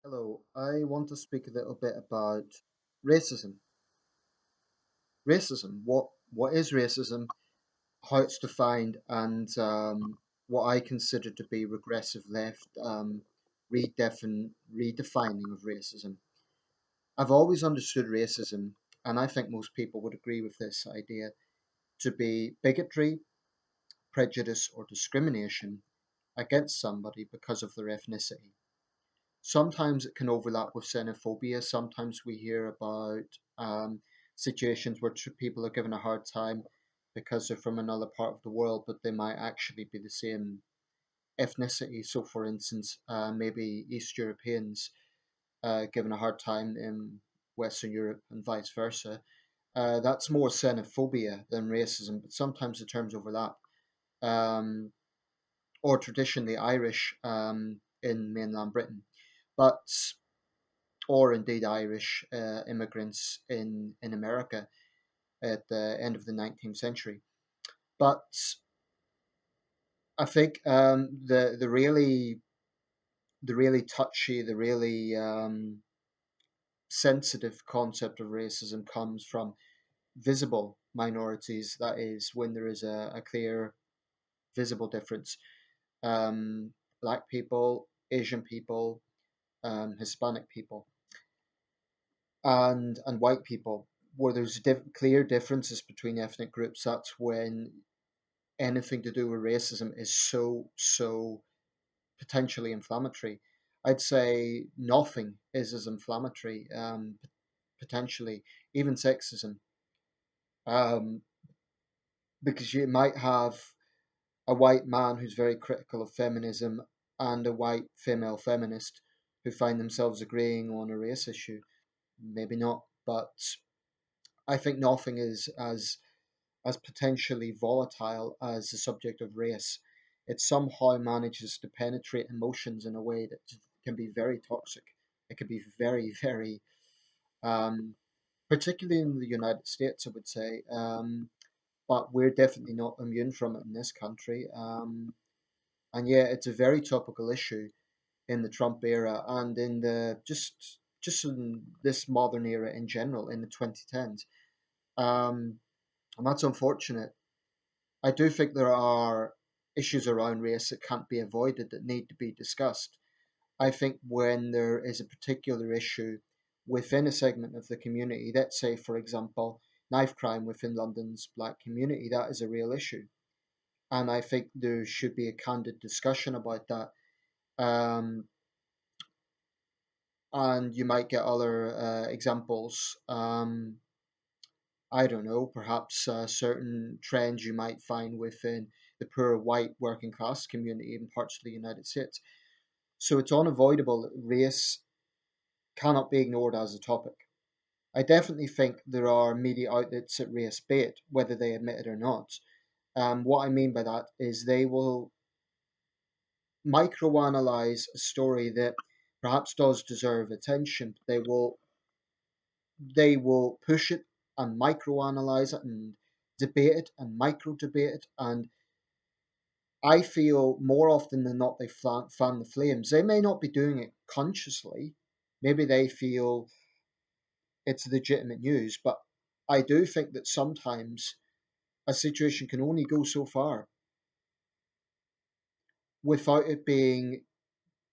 Hello, I want to speak a little bit about racism. Racism, what is racism, how it's defined, and what I consider to be regressive left redefining of racism. I've always understood racism, and I think most people would agree with this idea, to be bigotry, prejudice, or discrimination against somebody because of their ethnicity. Sometimes it can overlap with xenophobia. Sometimes we hear about situations where people are given a hard time because they're from another part of the world, but they might actually be the same ethnicity. So, for instance, maybe East Europeans given a hard time in Western Europe and vice versa. That's more xenophobia than racism, but sometimes the terms overlap. Um, or traditionally Irish in mainland Britain. But or indeed Irish immigrants in America at the end of the 19th century. But I think the really touchy, the really sensitive concept of racism comes from visible minorities. That is, when there is a clear, visible difference. Black people, Asian people, Hispanic people, and white people, where there's clear differences between ethnic groups. That's when anything to do with racism is so potentially inflammatory. I'd say nothing is as inflammatory, potentially, even sexism, um, because you might have a white man who's very critical of feminism and a white female feminist who find themselves agreeing on a race issue. Maybe not, but I think nothing is as potentially volatile as the subject of race. It somehow manages to penetrate emotions in a way that can be very toxic. It can be very, um, particularly in the United States, I would say. But we're definitely not immune from it in this country. And yeah, it's a very topical issue in the Trump era and in the just in this modern era in general in the 2010s. Um, and that's unfortunate. I do think there are issues around race that can't be avoided that need to be discussed. I think when there is a particular issue within a segment of the community, let's say, for example, knife crime within London's black community, that is a real issue. And I think there should be a candid discussion about that. Um, and you might get other examples. I don't know, perhaps certain trends you might find within the poor white working class community in parts of the United States. So it's unavoidable that race cannot be ignored as a topic. I definitely think there are media outlets that race bait, whether they admit it or not. What I mean by that is they will microanalyze a story that perhaps does deserve attention. They will push it and microanalyze it and debate it and micro debate it. And I feel more often than not they fan the flames. They may not be doing it consciously. Maybe they feel it's legitimate news, but I do think that sometimes a situation can only go so far without it being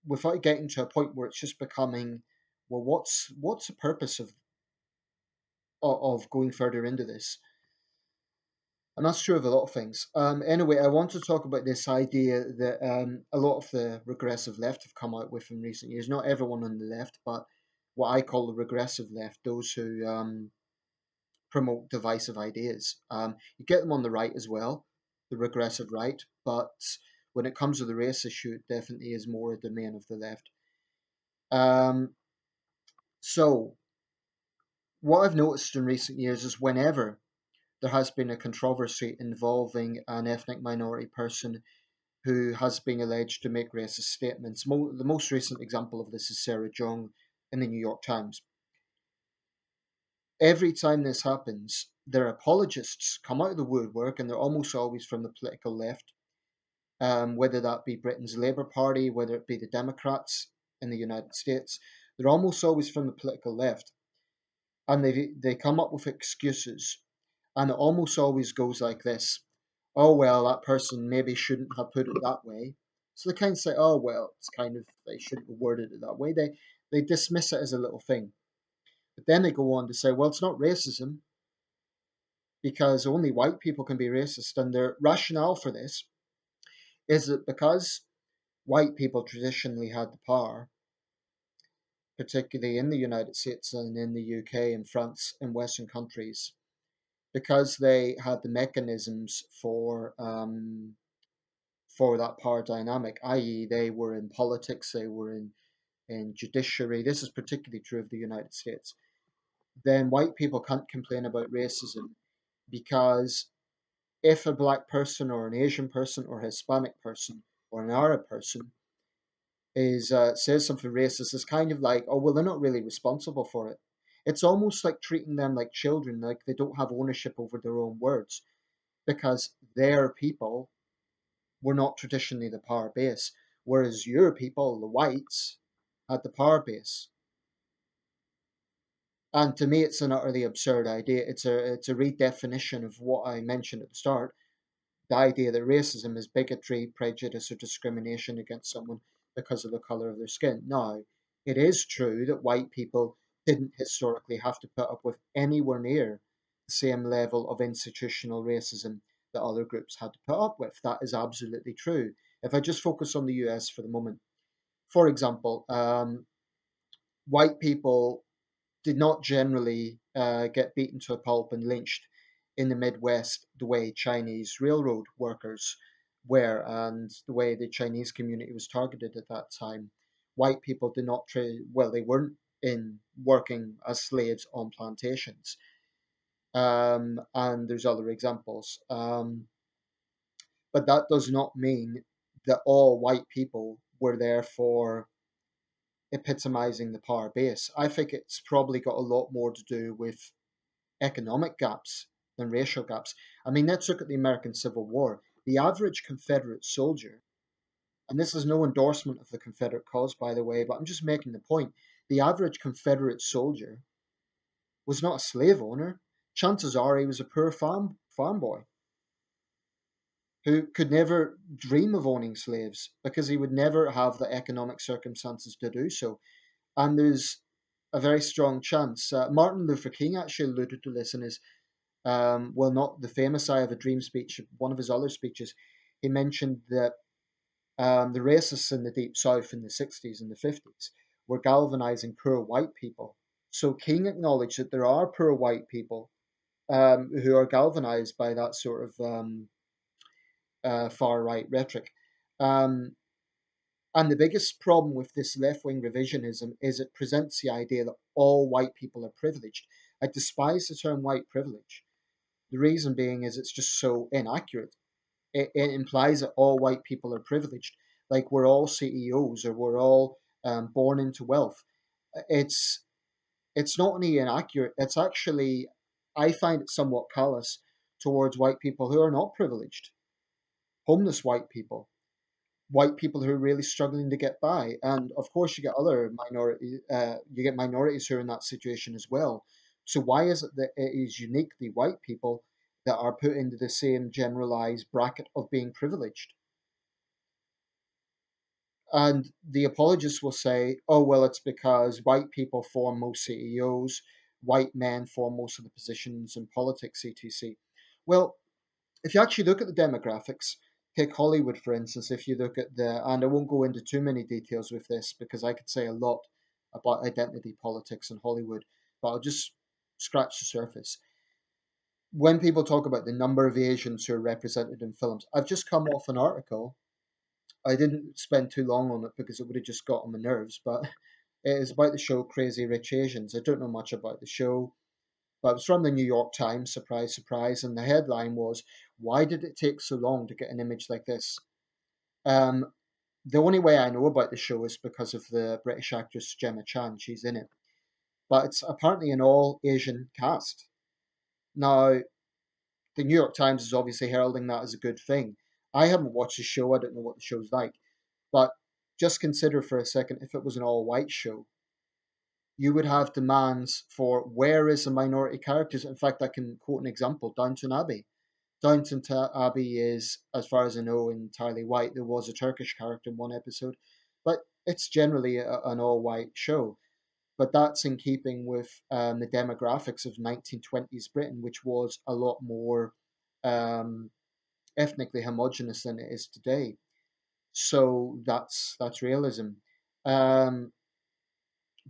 without getting to a point where it's just becoming, well, what's the purpose of going further into this? And that's true of a lot of things. Anyway, I want to talk about this idea that a lot of the regressive left have come out with in recent years. Not everyone on the left, but what I call the regressive left, those who promote divisive ideas. You get them on the right as well, the regressive right, but when it comes to the race issue, it definitely is more a domain of the left. Um, so, what I've noticed in recent years is whenever there has been a controversy involving an ethnic minority person who has been alleged to make racist statements. The most recent example of this is Sarah Jeong in the New York Times. Every time this happens, their apologists come out of the woodwork, and they're almost always from the political left, whether that be Britain's Labour Party, whether it be the Democrats in the United States, They're almost always from the political left, and they come up with excuses, and it almost always goes like this: oh well, that person maybe shouldn't have put it that way. So they kind of say, oh well, it's kind of, they shouldn't have worded it that way. They dismiss it as a little thing, but then they go on to say, well, it's not racism because only white people can be racist, and their rationale for this is that because white people traditionally had the power, particularly in the United States and in the UK and France and Western countries, because they had the mechanisms for that power dynamic, i.e., they were in politics, they were in judiciary. This is particularly true of the United States. Then white people can't complain about racism because if a black person or an Asian person or a Hispanic person or an Arab person is says something racist, it's kind of like, oh well, they're not really responsible for it. It's almost like treating them like children, like they don't have ownership over their own words because their people were not traditionally the power base, whereas your people, the whites, had the power base. And to me, it's an utterly absurd idea. It's a redefinition of what I mentioned at the start, the idea that racism is bigotry, prejudice, or discrimination against someone because of the color of their skin. Now, it is true that white people didn't historically have to put up with anywhere near the same level of institutional racism that other groups had to put up with. That is absolutely true. If I just focus on the US for the moment, for example, white people did not generally get beaten to a pulp and lynched in the Midwest the way Chinese railroad workers were and the way the Chinese community was targeted at that time. White people did not well, they weren't in working as slaves on plantations. And there's other examples. But that does not mean that all white people were therefore epitomizing the power base. I think it's probably got a lot more to do with economic gaps than racial gaps. I mean, let's look at the American Civil War. The average Confederate soldier, and this is no endorsement of the Confederate cause, by the way, but I'm just making the point. The average Confederate soldier was not a slave owner. Chances are he was a poor farm boy who could never dream of owning slaves because he would never have the economic circumstances to do so. And there's a very strong chance. Martin Luther King actually alluded to this in his well, not the famous "I Have a Dream" speech, one of his other speeches. He mentioned that the racists in the Deep South in the 60s and the 50s were galvanizing poor white people. So King acknowledged that there are poor white people who are galvanized by that sort of far right rhetoric. Um, and the biggest problem with this left wing revisionism is it presents the idea that all white people are privileged. I despise the term white privilege. The reason being is it's just so inaccurate. It implies that all white people are privileged, like we're all CEOs or we're all born into wealth. It's it's not only inaccurate; it's actually, I find it somewhat callous towards white people who are not privileged, homeless white people who are really struggling to get by, and of course you get other you get minorities who are in that situation as well. So why is it that it is uniquely white people that are put into the same generalized bracket of being privileged? And the apologists will say, oh well, it's because white people form most CEOs, white men form most of the positions in politics, etc. Well, if you actually look at the demographics, take Hollywood for instance, if you look at and I won't go into too many details with this because I could say a lot about identity politics in Hollywood, but I'll just scratch the surface. When people talk about the number of Asians who are represented in films, I've just come off an article. I didn't spend too long on it because it would have just got on my nerves, but it is about the show Crazy Rich Asians. I don't know much about the show, but it was from the New York Times, surprise, surprise, and the headline was, "Why did it take so long to get an image like this?" Um, the only way I know about the show is because of the British actress Gemma Chan. She's in it, but it's apparently an all Asian cast. Now, the New York Times is obviously heralding that as a good thing. I haven't watched the show. I don't know what the show's like, but just consider for a second if it was an all white show. you would have demands for where is the minority characters. In fact, I can quote an example: Downton Abbey. Abbey is, as far as I know, entirely white. There was a Turkish character in one episode, but it's generally an all-white show. But that's in keeping with the demographics of 1920s Britain, which was a lot more um, ethnically homogenous than it is today. So that's realism. Um,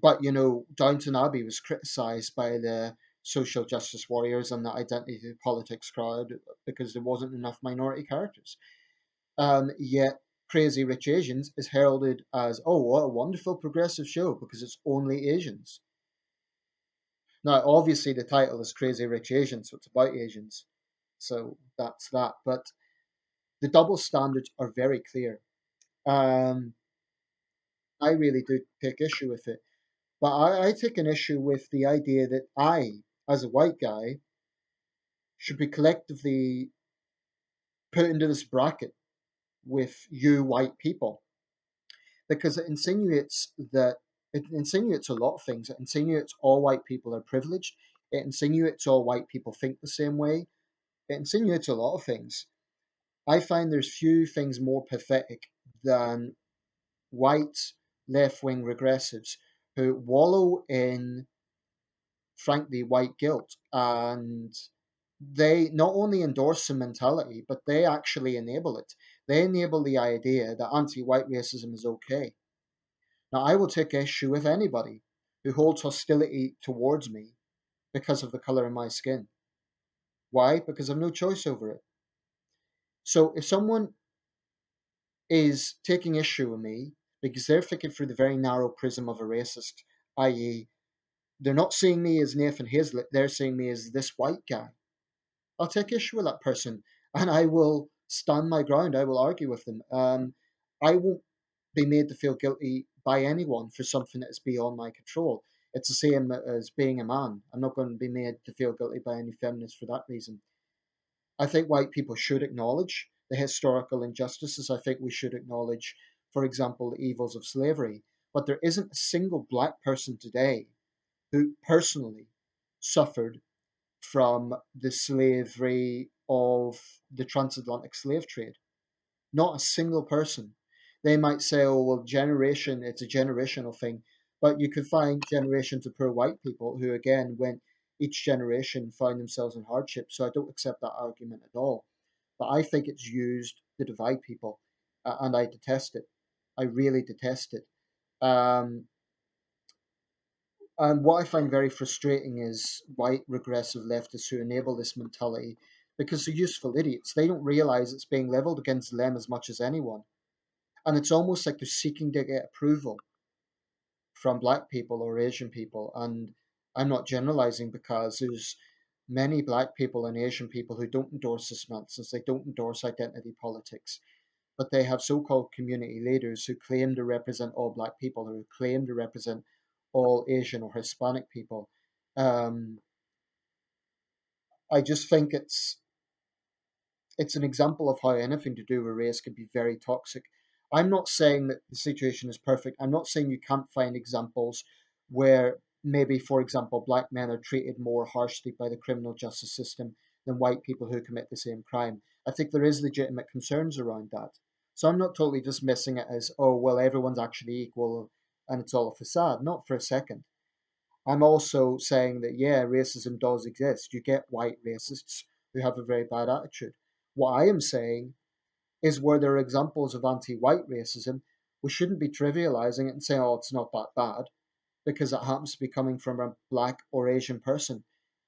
but Downton Abbey was criticised by the social justice warriors and the identity politics crowd because there wasn't enough minority characters. Yet Crazy Rich Asians is heralded as, oh, what a wonderful progressive show because it's only Asians. Now, obviously, the title is Crazy Rich Asians, so it's about Asians. So that's that. But the double standards are very clear. Um, I really do take issue with it. But I take an issue with the idea that I, as a white guy, should be collectively put into this bracket with you white people because it insinuates a lot of things. It insinuates all white people are privileged. It insinuates all white people think the same way. It insinuates a lot of things. I find there's few things more pathetic than white left wing regressives who wallow in, frankly, white guilt, and they not only endorse the mentality, but they actually enable it. They enable the idea that anti white racism is okay. Now, I will take issue with anybody who holds hostility towards me because of the color of my skin. Why? Because I've no choice over it. So if someone is taking issue with me because they're thinking through the very narrow prism of a racist, i.e., they're not seeing me as Nathan Hazlett, they're seeing me as this white guy. I'll take issue with that person and I will stand my ground. I will argue with them. I won't be made to feel guilty by anyone for something that is beyond my control. It's the same as being a man. I'm not going to be made to feel guilty by any feminist for that reason. I think white people should acknowledge the historical injustices. I think we should acknowledge, for example, the evils of slavery. But there isn't a single black person today who personally suffered from the slavery of the transatlantic slave trade. Not a single person. They might say, oh, well, it's a generational thing. But you could find generations of poor white people who, again, went each generation found themselves in hardship. So I don't accept that argument at all. But I think it's used to divide people, and I detest it. I really detest it. Um, and what I find very frustrating is white regressive leftists who enable this mentality because they're useful idiots. They don't realize it's being leveled against them as much as anyone. And it's almost like they're seeking to get approval from black people or Asian people. And I'm not generalizing because there's many black people and Asian people who don't endorse this nonsense. They don't endorse identity politics, but they have so-called community leaders who claim to represent all black people, who claim to represent all Asian or Hispanic people. Um, I just think it's an example of how anything to do with race can be very toxic. I'm not saying that the situation is perfect. I'm not saying you can't find examples where maybe, for example, black men are treated more harshly by the criminal justice system than white people who commit the same crime. I think there is legitimate concerns around that. So I'm not totally dismissing it as, oh, well, everyone's actually equal and it's all a facade. Not for a second. I'm also saying that, yeah, racism does exist. You get white racists who have a very bad attitude. What I am saying is where there are examples of anti white racism, we shouldn't be trivializing it and saying, oh, it's not that bad because it happens to be coming from a black or Asian person.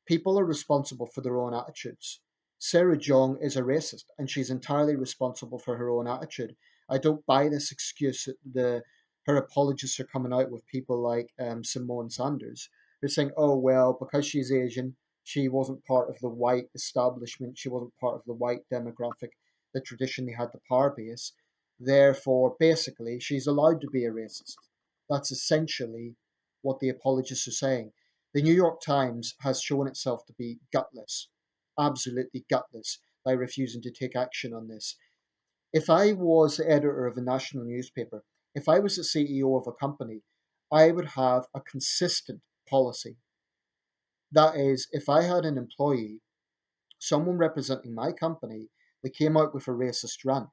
People are responsible for their own attitudes. Sarah Jeong is a racist and she's entirely responsible for her own attitude. I don't buy this excuse that her apologists are coming out with people like Simone Sanders, who're saying, oh, well, because she's Asian, she wasn't part of the white establishment, she wasn't part of the white demographic that traditionally had the power base. Therefore, basically, she's allowed to be a racist. That's essentially what the apologists are saying. The New York Times has shown itself to be gutless, absolutely gutless, by refusing to take action on this. If I was the editor of a national newspaper, if I was the CEO of a company, I would have a consistent policy. That is, if I had an employee, someone representing my company, that came out with a racist rant,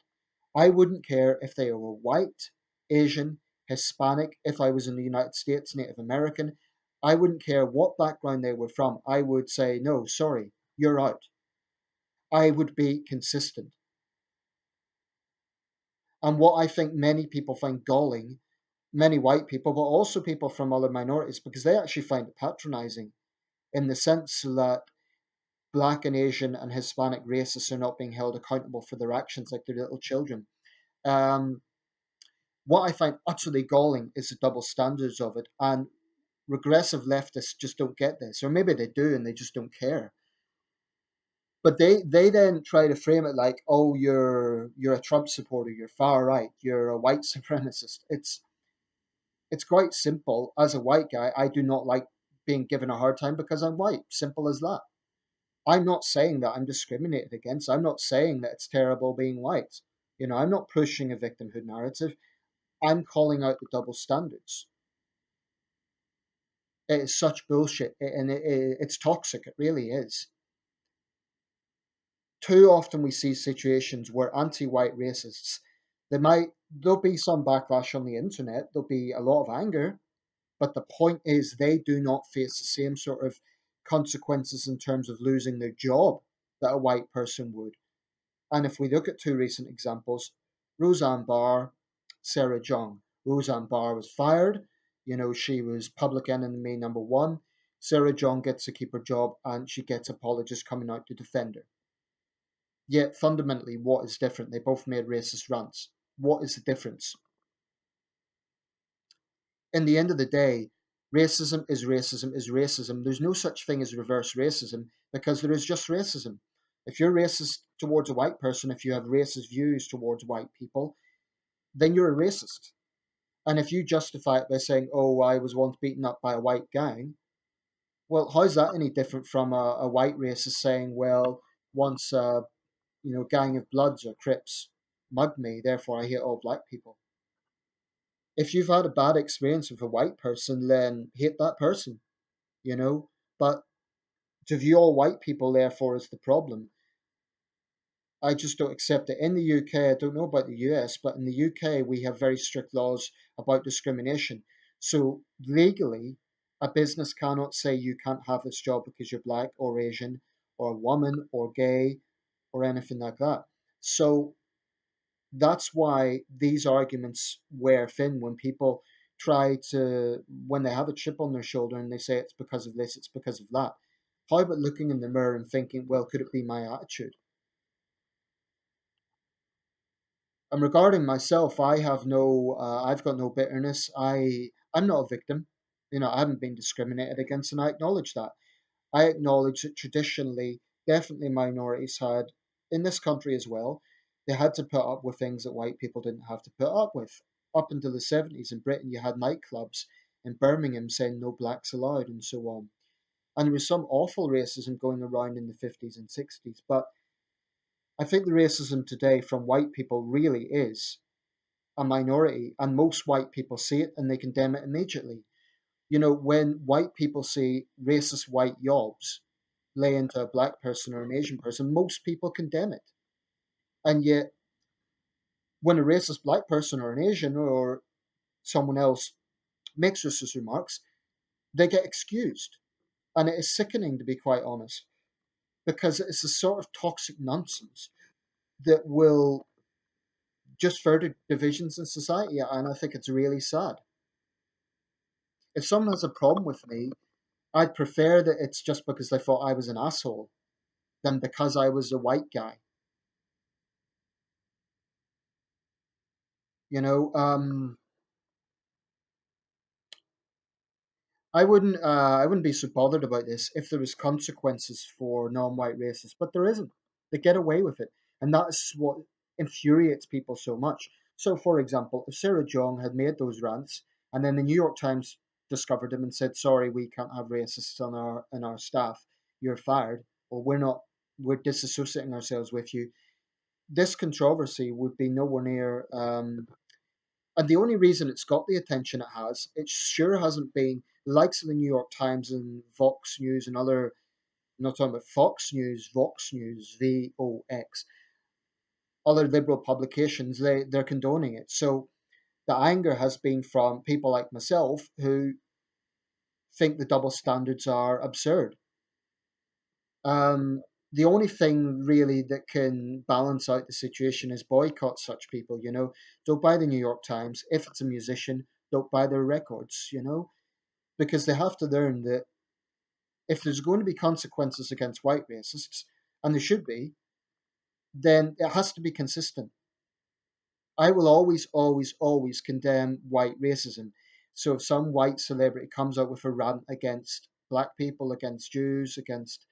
I wouldn't care if they were white, Asian, Hispanic, if I was in the United States, Native American. I wouldn't care what background they were from. I would say, no, sorry, you're out. I would be consistent. And what I think many people find galling, many white people, but also people from other minorities, because they actually find it patronizing in the sense that black and Asian and Hispanic racists are not being held accountable for their actions like they're little children. Um, what I find utterly galling is the double standards of it. And regressive leftists just don't get this, or maybe they do and they just don't care. But they then try to frame it like, oh, you're a Trump supporter, you're far right, you're a white supremacist. It's quite simple. As a white guy, I do not like being given a hard time because I'm white. Simple as that. I'm not saying that I'm discriminated against. I'm not saying that it's terrible being white. I'm not pushing a victimhood narrative. I'm calling out the double standards. It is such bullshit, and it's toxic. It really is. Too often we see situations where anti-white racists, there'll be some backlash on the internet. There'll be a lot of anger, but the point is they do not face the same sort of consequences in terms of losing their job that a white person would. And if we look at two recent examples, Roseanne Barr, Sarah Jeong. Roseanne Barr was fired. She was public enemy number one. Sarah Jeong gets to keep her job and she gets apologists coming out to defend her. Yet fundamentally, what is different? They both made racist rants. What is the difference? In the end of the day, racism is racism is racism. There's no such thing as reverse racism because there is just racism. If you're racist towards a white person, if you have racist views towards white people, then you're a racist. And if you justify it by saying, oh, I was once beaten up by a white gang, well, how's that any different from a white racist saying, well, once a gang of Bloods or Crips mugged me, therefore I hate all black people. If you've had a bad experience with a white person, then hate that person, you know. But to view all white people, therefore, as the problem, I just don't accept it. In the UK, I don't know about the US, but in the UK, we have very strict laws about discrimination. So legally, a business cannot say you can't have this job because you're black or Asian or a woman or gay or anything like that. So that's why these arguments wear thin when people when they have a chip on their shoulder and they say it's because of this, it's because of that. How about looking in the mirror and thinking, well, could it be my attitude? And regarding myself, I've got no bitterness. I'm not a victim. I haven't been discriminated against, and I acknowledge that. I acknowledge that traditionally, definitely minorities had, in this country as well, they had to put up with things that white people didn't have to put up with. Up until the 70s in Britain, you had nightclubs in Birmingham saying no blacks allowed and so on. And there was some awful racism going around in the 50s and 60s. But I think the racism today from white people really is a minority, and most white people see it and they condemn it immediately. When white people see racist white yobs lay into a black person or an Asian person, most people condemn it. And yet, when a racist black person or an Asian or someone else makes racist remarks, they get excused. And it is sickening, to be quite honest, because it's a sort of toxic nonsense that will just further divisions in society. And I think it's really sad. If someone has a problem with me, I'd prefer that it's just because they thought I was an asshole than because I was a white guy. You know, I wouldn't be so bothered about this if there was consequences for non-white racists, but there isn't. They get away with it, and that's what infuriates people so much. So, for example, if Sarah Jeong had made those rants, and then the New York Times discovered them and said, "Sorry, we can't have racists on our staff. You're fired," or we're disassociating ourselves with you. This controversy would be nowhere near And the only reason it's got the attention it has, it sure hasn't been the likes of the New York Times and Vox News and other, I'm not talking about Fox News, Vox News, VOX, other liberal publications, they're condoning it. So the anger has been from people like myself who think the double standards are absurd. Um, the only thing really that can balance out the situation is boycott such people, you know. Don't buy the New York Times. If it's a musician, don't buy their records, you know, because they have to learn that if there's going to be consequences against white racists, and there should be, then it has to be consistent. I will always, always, always condemn white racism. So if some white celebrity comes out with a rant against black people, against Jews, against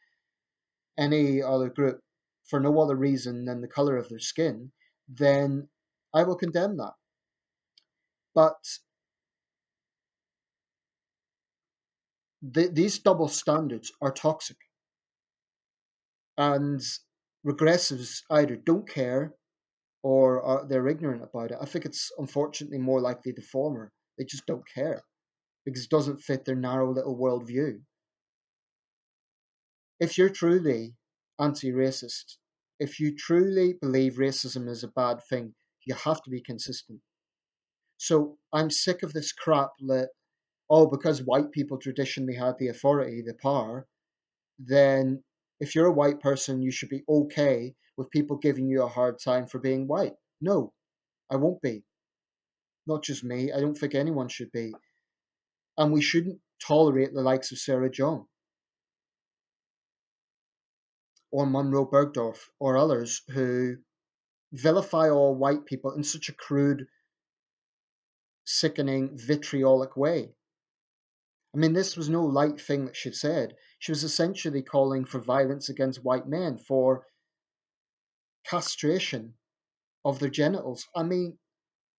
any other group for no other reason than the color of their skin, then I will condemn that. But these double standards are toxic, and regressives either don't care or they're ignorant about it. I think it's unfortunately more likely the former. They just don't care because it doesn't fit their narrow little worldview. If you're truly anti racist, if you truly believe racism is a bad thing, you have to be consistent. So I'm sick of this crap that, oh, because white people traditionally had the authority, the power, then if you're a white person, you should be okay with people giving you a hard time for being white. No, I won't be. Not just me. I don't think anyone should be. And we shouldn't tolerate the likes of Sarah Jeong or Monroe Bergdorf or others who vilify all white people in such a crude, sickening, vitriolic way. I mean, this was no light thing that she said. She was essentially calling for violence against white men, for castration of their genitals. I mean,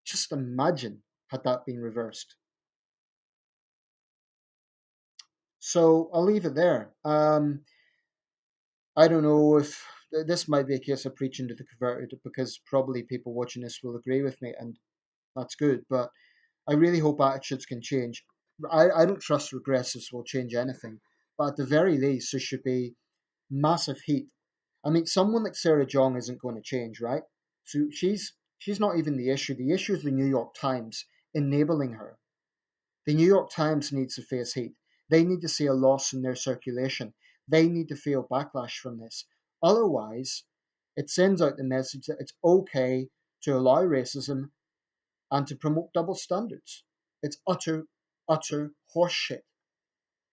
just imagine had that been reversed. So I'll leave it there. I don't know if this might be a case of preaching to the converted because probably people watching this will agree with me, and that's good. But I really hope attitudes can change. I don't trust regressives will change anything, but at the very least, there should be massive heat. I mean, someone like Sarah Jeong isn't going to change, right? So she's not even the issue. The issue is the New York Times enabling her. The New York Times needs to face heat. They need to see a loss in their circulation. They need to feel backlash from this. Otherwise, it sends out the message that it's okay to allow racism and to promote double standards. It's utter, utter horseshit.